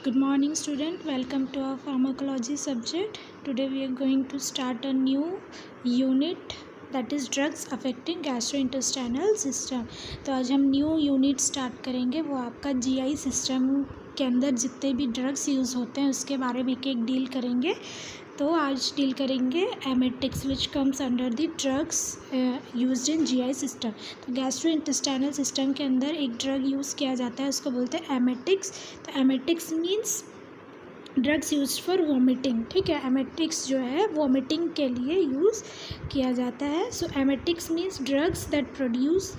Good morning, student. Welcome to our pharmacology subject. Today we are going to start a new unit, that is drugs affecting gastrointestinal system. तो आज हम new unit start करेंगे. वो आपका GI system के अंदर जितने भी ड्रग्स यूज़ होते हैं उसके बारे में एक डील करेंगे. तो आज डील करेंगे emetics which comes under the drugs used in GI system. तो गैस्ट्रोइंटेस्टाइनल सिस्टम के अंदर एक ड्रग यूज़ किया जाता है, उसको बोलते हैं एमेटिक्स. तो emetics means drugs use for vomiting. ठीक है, एमेटिक्स जो है वॉमिटिंग के लिए यूज़ किया जाता है. So emetics means drugs that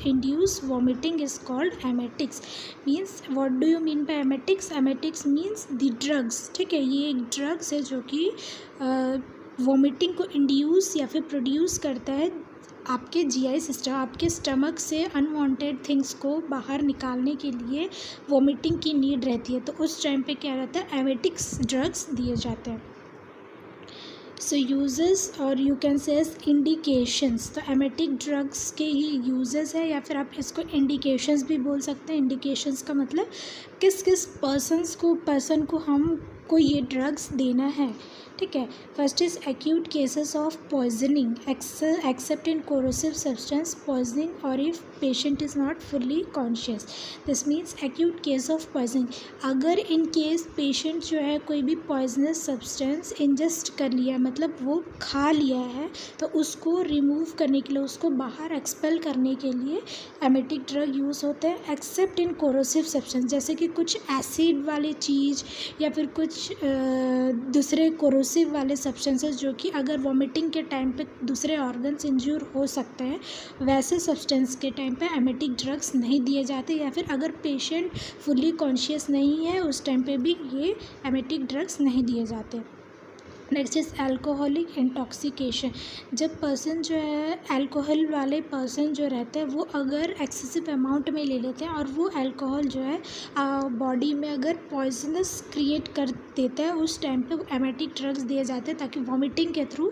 induce vomiting is called emetics. Means what do you mean by emetics? Emetics means the drugs. ठीक है, ये एक ड्रग्स है जो कि वॉमिटिंग को इंड्यूस या फिर प्रोड्यूस करता है आपके जीआई सिस्टम, आपके स्टमक से अनवांटेड थिंग्स को बाहर निकालने के लिए वॉमिटिंग की नीड रहती है. तो उस टाइम पे क्या रहता है, एमेटिक्स ड्रग्स दिए जाते हैं. सो यूजेस और यू कैन से इंडिकेशंस. तो एमेटिक ड्रग्स के ही यूजेस है या फिर आप इसको इंडिकेशंस भी बोल सकते हैं. इंडिकेशंस का मतलब किस किस पर्सन को हमको ये ड्रग्स देना है. ठीक है, first is acute cases of poisoning except in corrosive substance poisoning और if patient is not fully conscious. This means acute case of poisoning. अगर इन केस पेशेंट जो है कोई भी पॉइजनस सब्सटेंस इंजेस्ट कर लिया, मतलब वो खा लिया है, तो उसको रिमूव करने के लिए, उसको बाहर एक्सपेल करने के लिए एमेटिक ड्रग यूज़ होते हैं. एक्सेप्ट इन कोरोसिव सब्सटेंस, जैसे कि कुछ एसिड वाली चीज़ या फिर कुछ दूसरे कोरोसिव वाले सब्सटेंसेस जो कि अगर वॉमिटिंग के टाइम पे दूसरे ऑर्गन्स इंज्यूर हो सकते हैं, वैसे सब्सटेंस के टाइम पे एमेटिक ड्रग्स नहीं दिए जाते. या फिर अगर पेशेंट फुल्ली कॉन्शियस नहीं है उस टाइम पे भी ये एमेटिक ड्रग्स नहीं दिए जाते. Next is alcoholic intoxication. जब पर्सन जो है अल्कोहल वाले पर्सन जो रहते हैं वो अगर एक्सेसिव अमाउंट में ले लेते हैं और वो अल्कोहल जो है बॉडी में अगर पॉइजनस क्रिएट कर देता है, उस टाइम पे एमेटिक ड्रग्स दिए जाते हैं ताकि वॉमिटिंग के थ्रू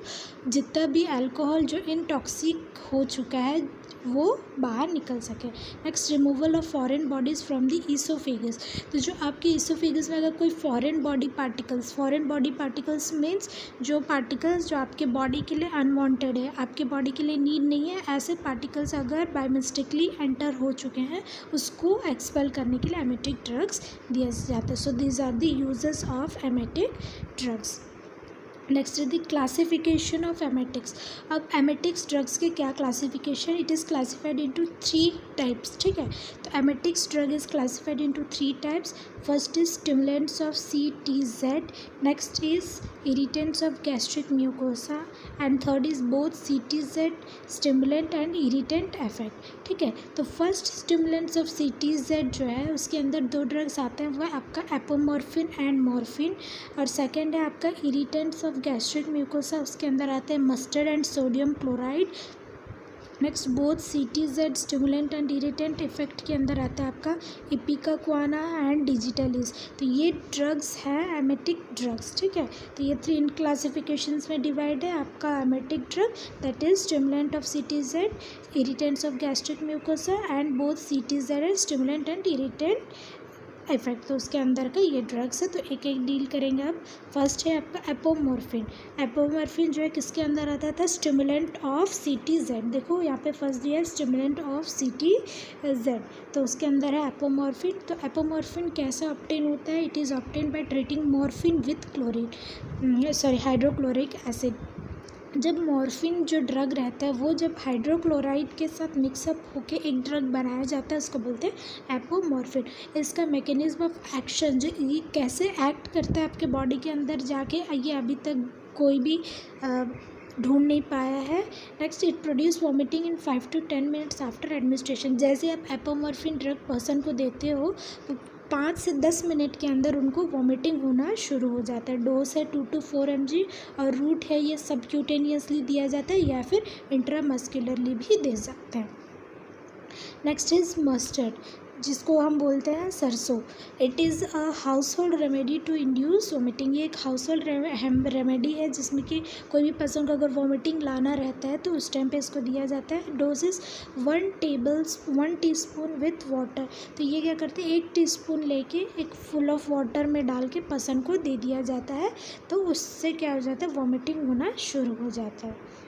जितना भी अल्कोहल जो इंटॉक्सिक हो चुका है वो बाहर निकल सके. Next, removal of foreign bodies from the oesophagus. तो जो आपके ईसोफेगस में अगर कोई फॉरेन बॉडी पार्टिकल्स मीन्स जो पार्टिकल्स जो आपके बॉडी के लिए अनवांटेड है, आपके बॉडी के लिए नीड नहीं है, ऐसे पार्टिकल्स अगर बाय मिस्टेकली एंटर हो चुके हैं उसको एक्सपेल करने के लिए एमेटिक ड्रग्स दिए जाते हैं. So these are the uses of emetic drugs. Next is the classification of emetics. अब एमेटिक्स ड्रग्स के क्या classification? It is classified into 3 types. ठीक है, तो emetics drug is classified into 3 types. First is stimulants of CTZ, next is irritants of gastric mucosa and third is both CTZ stimulant and irritant effect. ठीक है, तो first stimulants of CTZ जो है उसके अंदर 2 ड्रग्स आते हैं, वो है आपका एपोमॉर्फिन एंड मॉर्फिन, और सेकेंड है आपका इरिटेंट्स ऑफ गैस्ट्रिक म्यूकोसा, उसके अंदर आते हैं mustard and sodium chloride. Next both CTZ stimulant and irritant effect के अंदर आता है आपका इपिकाक्वाना एंड डिजिटलिस. तो ये ड्रग्स हैं एमेटिक ड्रग्स. ठीक है, तो ये 3 क्लासिफिकेशंस में डिवाइड है आपका emetic drug, that is stimulant of CTZ, irritants of gastric mucosa and both CTZ stimulant and irritant effect. तो उसके अंदर का ये ड्रग्स है. तो एक एक डील करेंगे अब. फर्स्ट है आपका एपोमॉर्फिन. एपोमॉर्फिन जो है किसके अंदर आता था? Stimulant of CTZ. देखो यहाँ पे फर्स्ट दिया है स्टिमुलेंट ऑफ CTZ, तो उसके अंदर है एपोमॉर्फिन. तो एपोमॉर्फिन कैसे ऑब्टेन होता है? It is obtain by treating morphine with hydrochloric acid. जब मॉर्फिन जो ड्रग रहता है वो जब हाइड्रोक्लोराइड के साथ मिक्सअप होके एक ड्रग बनाया जाता है, उसको बोलते हैं एपोमॉर्फिन. इसका मैकेनिज्म ऑफ एक्शन जो ये कैसे एक्ट करता है आपके बॉडी के अंदर जाके, ये अभी तक कोई भी ढूंढ नहीं पाया है. Next, it produce vomiting in 5 to 10 minutes after administration. जैसे आप एपोमॉर्फिन ड्रग पर्सन को देते हो तो 5 से 10 मिनट के अंदर उनको वॉमिटिंग होना शुरू हो जाता है. डोज है 2 to 4 mg और रूट है ये सबक्यूटेनियसली दिया जाता है या फिर इंट्रामस्कुलरली भी दे सकते हैं. Next is mustard. जिसको हम बोलते हैं सरसों। It is a household remedy to induce vomiting. ये एक हाउस होल्ड रेमेडी है जिसमें कि कोई भी पर्सन को अगर वोमिटिंग लाना रहता है तो उस टाइम पे इसको दिया जाता है। Doses 1 teaspoon with water. तो ये क्या करते हैं, 1 टीस्पून लेके एक फुल ऑफ वाटर में डाल के पर्सन को दे दिया जाता है, तो उससे क्या हो जाता है, वोमिटिंग होना शुरू हो जाता है।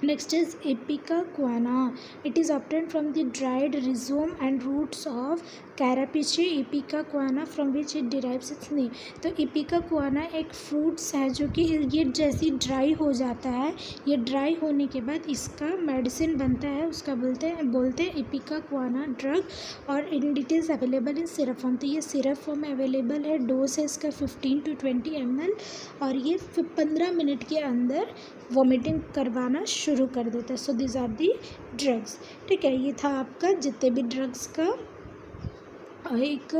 Next is Ipecacuanha. It is obtained from the dried rhizome and roots of Carapace ipecacuanha from which it derives its name. तो Ipecacuanha एक फ्रूट्स है जो कि ये जैसी ड्राई हो जाता है, ये ड्राई होने के बाद इसका मेडिसिन बनता है, उसका बोलते हैं Ipecacuanha ड्रग, और it is available in syrup form. तो ये सिरप फॉर्म में अवेलेबल है। डोज है इसका 15 to 20 ml, और ये 15 मिनट के अंदर वॉमिटिंग करवाना शुरू कर देता है। So this are the drugs. ठीक है, ये था आपका जितने भी ड्रग्स का एक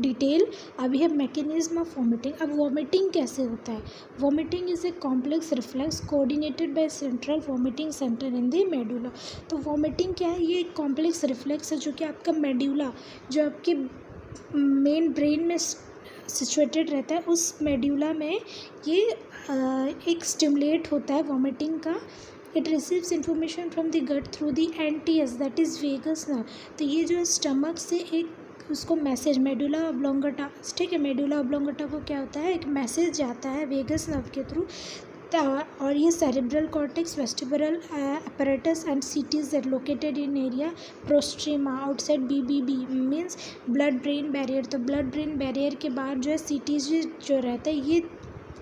डिटेल। अभी है मैकेनिज्म ऑफ वॉमिटिंग। अब वॉमिटिंग कैसे होता है? Vomiting is a complex reflex coordinated by central vomiting centre in the medulla. तो वॉमिटिंग क्या है? ये एक कॉम्प्लेक्स रिफ्लेक्स है जो कि आपका मेडुला, जो आपके मेन ब्रेन में सिचुएटेड रहता है, उस मेडुला में ये एक स्टिमुलेट होता है वॉमिटिंग का। It receives information from the gut through the NTS that is vagus nerve. तो ये जो है स्टमक से एक उसको मैसेज मेडुला ऑब्लोंगेटा, ठीक है, मेडुला ऑब्लोंगेटा को क्या होता है, एक मैसेज जाता है वेगस नर्व के थ्रू, और ये cerebral cortex, vestibular apparatus and CTZ are located in area postrema outside BBB means blood brain barrier. तो ब्लड ब्रेन बैरियर के बाद जो है सीटीज जो रहता है,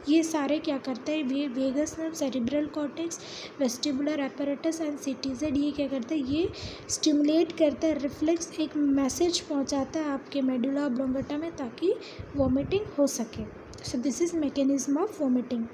ये सारे क्या करते हैं, vagus nerve, cerebral cortex, vestibular apparatus and CTZ, ये क्या करते हैं, ये स्टिमुलेट करता है, रिफ्लेक्स एक मैसेज पहुंचाता है आपके मेडुला ऑब्लोंगेटा में ताकि वॉमिटिंग हो सके। सो this is mechanism of vomiting.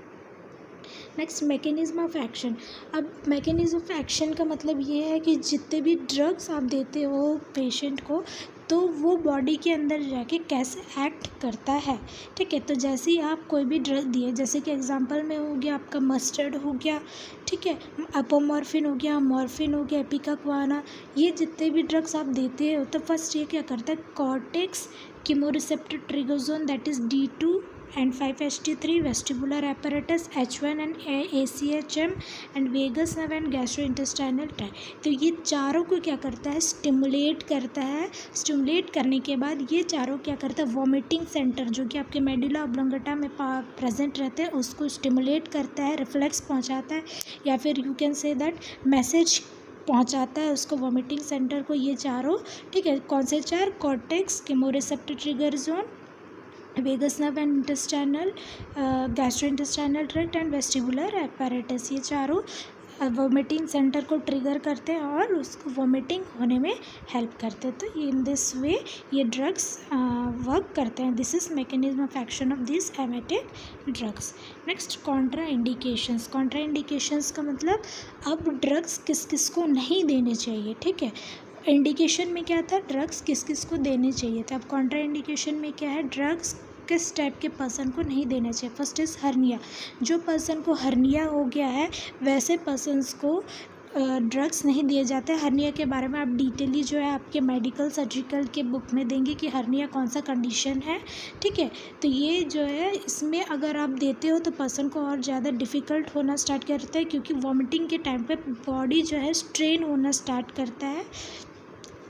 Next, mechanism of action. अब मैकेनिज्म ऑफ एक्शन का मतलब ये है कि जितने भी ड्रग्स आप देते हो पेशेंट को, तो वो बॉडी के अंदर जाके कैसे एक्ट करता है। ठीक है, तो जैसे ही आप कोई भी ड्रग दिए, जैसे कि एग्जांपल में हो गया आपका मस्टर्ड हो गया, ठीक है, अपोमॉर्फिन हो गया, मॉर्फिन हो गया, एपिकाक्वाना, ये जितने भी ड्रग्स आप देते हो तो फर्स्ट ये क्या करता है, cortex, chemoreceptor trigger zone that is D2 and 5-HT3, vestibular apparatus H1 and ACHM and vagus nerve and gastrointestinal tract। तो ये चारों को क्या करता है, स्टिमुलेट करता है। स्टिमुलेट करने के बाद ये चारों क्या करता है, वॉमिटिंग सेंटर जो कि आपके मेडुला ऑब्लोंगेटा में प्रेजेंट रहते हैं उसको स्टिमुलेट करता है, रिफ्लेक्स पहुंचाता है, या फिर you can say that message पहुंचाता है उसको वॉमिटिंग सेंटर को। ये चारों, ठीक है, कौन से चार, cortex, chemoreceptor trigger zone, vagus nerve and intestinal gastrointestinal tract and vestibular apparatus, ये चारों वॉमिटिंग सेंटर को ट्रिगर करते हैं और उसको वॉमिटिंग होने में हेल्प करते हैं। तो इन दिस वे ये ड्रग्स वर्क करते हैं। This is mechanism of action of this emetic drugs. Next, Contra indications. Contra indications का मतलब अब ड्रग्स किस किस को नहीं देने चाहिए। ठीक है, इंडिकेशन में क्या था, ड्रग्स किस किस को देने चाहिए था। अब कॉन्ट्रा इंडिकेशन में क्या है, ड्रग्स किस टाइप के पर्सन को नहीं देना चाहिए। First is hernia. जो पर्सन को हर्निया हो गया है वैसे पर्सनस को ड्रग्स नहीं दिए जाते। हर्निया के बारे में आप डिटेली जो है आपके मेडिकल सर्जिकल के बुक में देंगे कि हर्निया कौन सा कंडीशन है। ठीक है, तो ये जो है इसमें अगर आप देते हो तो पर्सन को और ज़्यादा डिफ़िकल्ट होना स्टार्ट करता है, क्योंकि वॉमिटिंग के टाइम पे बॉडी जो है स्ट्रेन होना स्टार्ट करता है।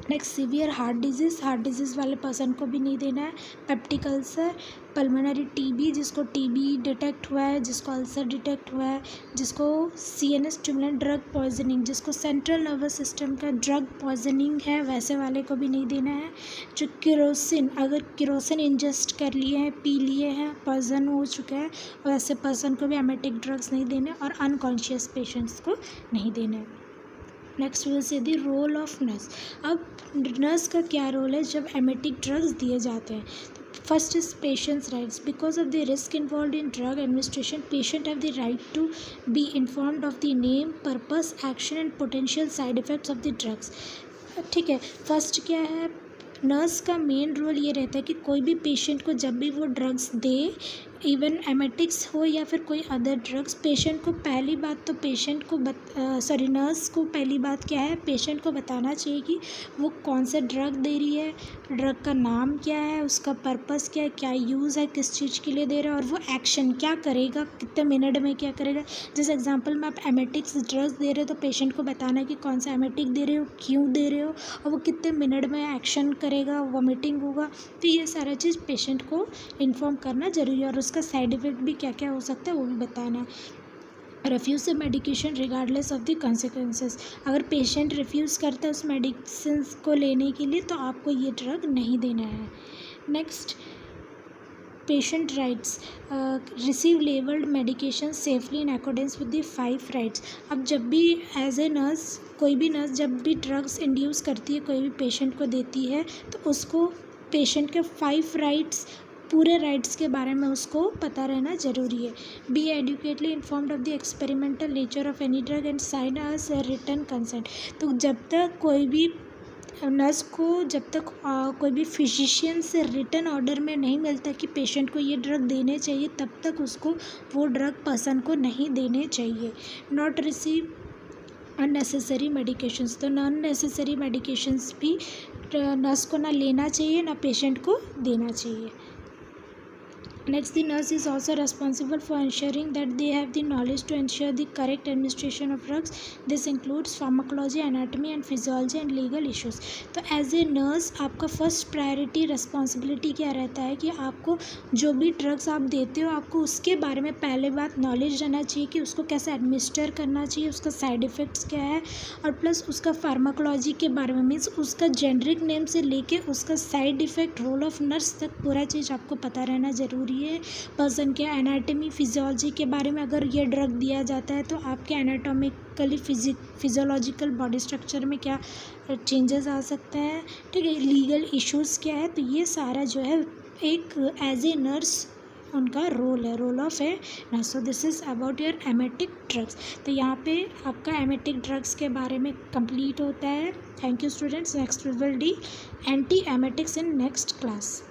नेक्स्ट, सीवियर हार्ट डिजीज़ वाले पर्सन को भी नहीं देना है। पेप्टिक अल्सर, पल्मोनरी TB, जिसको TB डिटेक्ट हुआ है, जिसको अल्सर डिटेक्ट हुआ है, जिसको CNS स्टिमुलेंट ड्रग पॉइजनिंग, जिसको सेंट्रल नर्वस सिस्टम का ड्रग पॉइजनिंग है, वैसे वाले को भी नहीं देना है। जो किरोसिन, अगर किरोसिन इंजेस्ट कर लिए हैं, पी लिए हैं, पॉइजन हो चुका है, वैसे पर्सन को भी एमेटिक ड्रग्स नहीं देने, और अनकॉन्शियस पेशेंट्स को नहीं देना है। Next will say the role of nurse. अब नर्स का क्या रोल है जब एमेटिक ड्रग्स दिए जाते हैं। First is patients rights. Because of the risk involve in drug administration, patient have the right to be informed of the name, purpose, action and potential side effects of the drugs. ठीक है, first क्या है, nurse का main role ये रहता है कि कोई भी पेशेंट को जब भी वो ड्रग्स दे इवन एमेटिक्स हो या फिर कोई अदर ड्रग्स, पेशेंट को पहली बात तो नर्स को पहली बात क्या है, पेशेंट को बताना चाहिए कि वो कौन सा ड्रग दे रही है, ड्रग का नाम क्या है, उसका पर्पस क्या है, क्या यूज़ है, किस चीज़ के लिए दे रहा है, और वो एक्शन क्या करेगा, कितने मिनट में क्या करेगा। जैसे एग्जांपल में आप एमेटिक्स ड्रग्स दे रहे हो तो पेशेंट को बताना है कि कौन सा एमेटिक दे रहे हो, क्यों दे रहे हो, और वो कितने मिनट में एक्शन करेगा, वॉमिटिंग होगा। तो ये सारा चीज़ पेशेंट को इन्फॉर्म करना ज़रूरी है, और उसका साइड इफ़ेक्ट भी क्या क्या हो सकता है वो भी बताना है। Refuse the medication regardless of the consequences, अगर पेशेंट रिफ्यूज़ करता है उस मेडिसिन को लेने के लिए तो आपको ये ड्रग नहीं देना है। Next, patient rights, receive labelled medication safely in accordance with the 5 rights. अब जब भी एज ए नर्स, कोई भी नर्स जब भी ड्रग्स इंड्यूस करती है, कोई भी पेशेंट को देती है, तो उसको पेशेंट के 5 राइट्स, पूरे राइट्स के बारे में उसको पता रहना ज़रूरी है। Be adequately informed of the experimental nature of any drug and sign us written consent. तो जब तक कोई भी नर्स को, जब तक कोई भी फिजिशियन से रिटन ऑर्डर में नहीं मिलता कि पेशेंट को ये ड्रग देने चाहिए, तब तक उसको वो ड्रग पर्सन को नहीं देने चाहिए। नॉट रिसीव अननेसेसरी मेडिकेशंस, तो नॉन नेसेसरी मेडिकेशंस भी नर्स को ना लेना चाहिए, ना पेशेंट को देना चाहिए। Next, the nurse is also responsible for ensuring that they have the knowledge to ensure the correct administration of drugs. This includes pharmacology, anatomy and physiology and legal issues. तो as a nurse आपका first priority responsibility क्या रहता है कि आपको जो भी drugs आप देते हो, आपको उसके बारे में पहले बात नॉलेज रहना चाहिए कि उसको कैसे एडमिनिस्टर करना चाहिए, उसका साइड इफ़ेक्ट्स क्या है, और प्लस उसका फार्माकोलॉजी के बारे में, मीन्स उसका जेनरिक नेम से लेके उसका side effect, role of nurse तक पूरा चीज़ आपको पता रहना ज़रूरी है। पर्सन के एनाटमी फिजियोलॉजी के बारे में, अगर ये ड्रग दिया जाता है तो आपके एनाटॉमिकली फिजियोलॉजिकल बॉडी स्ट्रक्चर में क्या चेंजेस आ सकते हैं, ठीक है, लीगल इश्यूज़ क्या है। तो ये सारा जो है एक एज ए नर्स उनका रोल है, role of a nurse. So this is about your emetic drugs. तो यहाँ पे आपका एमेटिक ड्रग्स के बारे में कंप्लीट होता है। Thank you students. Next we will do anti emetics in next class.